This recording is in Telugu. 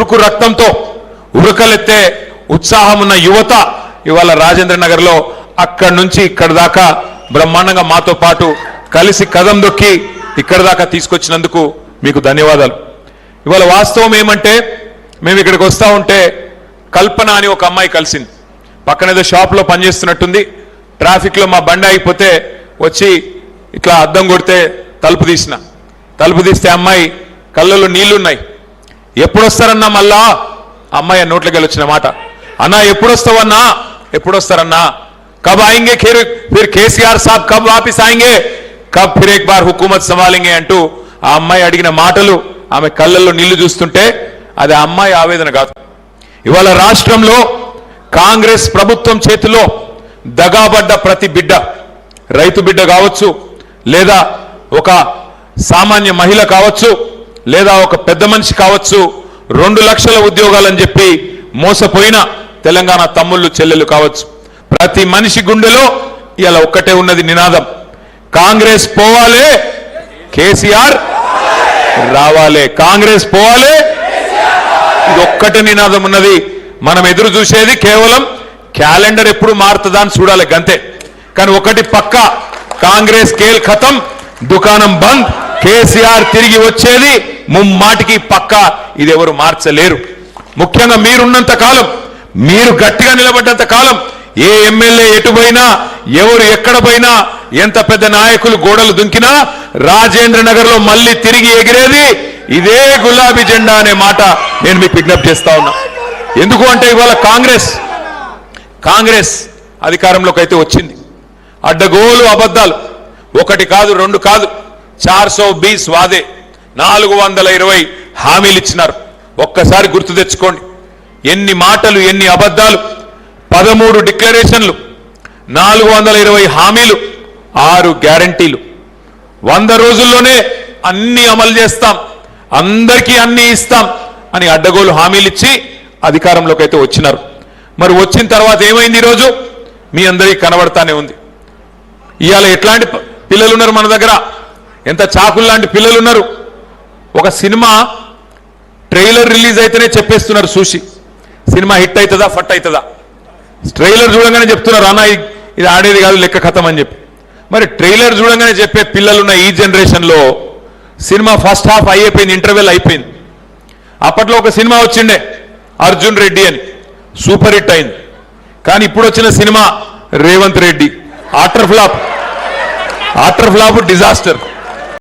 ఉడుకు రక్తంతో ఉరకలెత్తే ఉత్సాహం ఉన్న యువత ఇవాళ రాజేంద్ర నగర్లో అక్కడి నుంచి ఇక్కడ దాకా బ్రహ్మాండంగా మాతో పాటు కలిసి కదం దొక్కి ఇక్కడ దాకా తీసుకొచ్చినందుకు మీకు ధన్యవాదాలు. ఇవాళ వాస్తవం ఏమంటే మేము ఇక్కడికి వస్తూ ఉంటే కల్పన అని ఒక అమ్మాయి కలిసింది. పక్కనేదో షాప్లో పనిచేస్తున్నట్టుంది. ట్రాఫిక్లో మా బండి అయిపోతే వచ్చి ఇట్లా అద్దం కొడితే తలుపు తీస్తే అమ్మాయి కళ్ళల్లో నీళ్లున్నాయి. ఎప్పుడొస్తారన్నా మళ్ళా అమ్మాయి నోట్లోకి వెళ్ళి వచ్చిన మాట, అన్నా ఎప్పుడొస్తావన్నా, ఎప్పుడొస్తారన్నా, కబ్ ఆయింగే, ఫిర్ కేసీఆర్ సాబ్ కబ్ వాపిస్ ఆయింగే, కబ్ ఫిర్ ఏక్ బార్ హుకూమత్ సంభాలింగే అంటూ ఆ అమ్మాయి అడిగిన మాటలు, ఆమె కళ్ళల్లో నీళ్లు చూస్తుంటే అది ఆ అమ్మాయి ఆవేదన కాదు. ఇవాళ రాష్ట్రంలో కాంగ్రెస్ ప్రభుత్వం చేతిలో దగాబడ్డ ప్రతి బిడ్డ, రైతు బిడ్డ కావచ్చు, లేదా ఒక సామాన్య మహిళ కావచ్చు, లేదా ఒక పెద్ద మనిషి కావచ్చు, 2 లక్షల ఉద్యోగాలని చెప్పి మోసపోయిన తెలంగాణ తమ్ముళ్ళు చెల్లెలు కావచ్చు, ప్రతి మనిషి గుండెలో ఇలా ఒక్కటే ఉన్నది నినాదం, కాంగ్రెస్ పోవాలే, కేసీఆర్ రావాలే, కాంగ్రెస్ పోవాలే. ఇది ఒక్కటే నినాదం ఉన్నది. మనం ఎదురు చూసేది కేవలం క్యాలెండర్ ఎప్పుడు మారుతుందా అని చూడాలి గంతే. కానీ ఒకటి పక్క, కాంగ్రెస్ కేల్ ఖతం, దుకాణం బంద్, కేసీఆర్ తిరిగి వచ్చేది ముమ్మాటికి పక్క. ఇది ఎవరు మార్చలేరు. ముఖ్యంగా మీరున్నంత కాలం, మీరు గట్టిగా నిలబడ్డంత కాలం, ఏ ఎమ్మెల్యే ఎటు పోయినా, ఎవరు ఎక్కడ పోయినా, ఎంత పెద్ద నాయకులు గోడలు దుంకినా రాజేంద్ర నగర్ లో మళ్ళీ తిరిగి ఎగిరేది ఇదే గులాబీ జెండా అనే మాట నేను మీకు విజ్ఞప్తి చేస్తా ఉన్నా. ఎందుకు అంటే ఇవాళ కాంగ్రెస్ అధికారంలోకి అయితే వచ్చింది. అడ్డగోలు అబద్ధాలు, 1 కాదు 2 కాదు, 420 వాదే, 420 హామీలు ఇచ్చినారు. ఒక్కసారి గుర్తు తెచ్చుకోండి, ఎన్ని మాటలు, ఎన్ని అబద్ధాలు. 13 డిక్లరేషన్లు, 420 హామీలు, 6 గ్యారంటీలు. 100 రోజుల్లోనే అన్ని అమలు చేస్తాం, అందరికీ అన్ని ఇస్తాం అని అడ్డగోలు హామీలు ఇచ్చి అధికారంలోకి అయితే వచ్చినారు. మరి వచ్చిన తర్వాత ఏమైంది? ఈరోజు మీ అందరికీ కనబడతానే ఉంది. ఇవాళ ఎట్లాంటి పిల్లలు ఉన్నారు మన దగ్గర, ఎంత చాకుల్లాంటి పిల్లలు ఉన్నారు. ఒక సినిమా ట్రైలర్ రిలీజ్ అయితేనే చెప్పేస్తున్నారు చూసి, సినిమా హిట్ అవుతుందా ఫట్ అవుతుందా. ట్రైలర్ చూడంగానే చెప్తున్నారు, అన్న ఇది ఆడేది కాదు, లెక్క ఖతం అని చెప్పి. మరి ట్రైలర్ చూడంగానే చెప్పే పిల్లలున్న ఈ జనరేషన్లో సినిమా ఫస్ట్ హాఫ్ అయిపోయింది, ఇంటర్వెల్ అయిపోయింది. అప్పట్లో ఒక సినిమా వచ్చిండే అర్జున్ రెడ్డి అని, సూపర్ హిట్ అయింది. కానీ ఇప్పుడు వచ్చిన cinema Revanth Reddy, utter flop, disaster.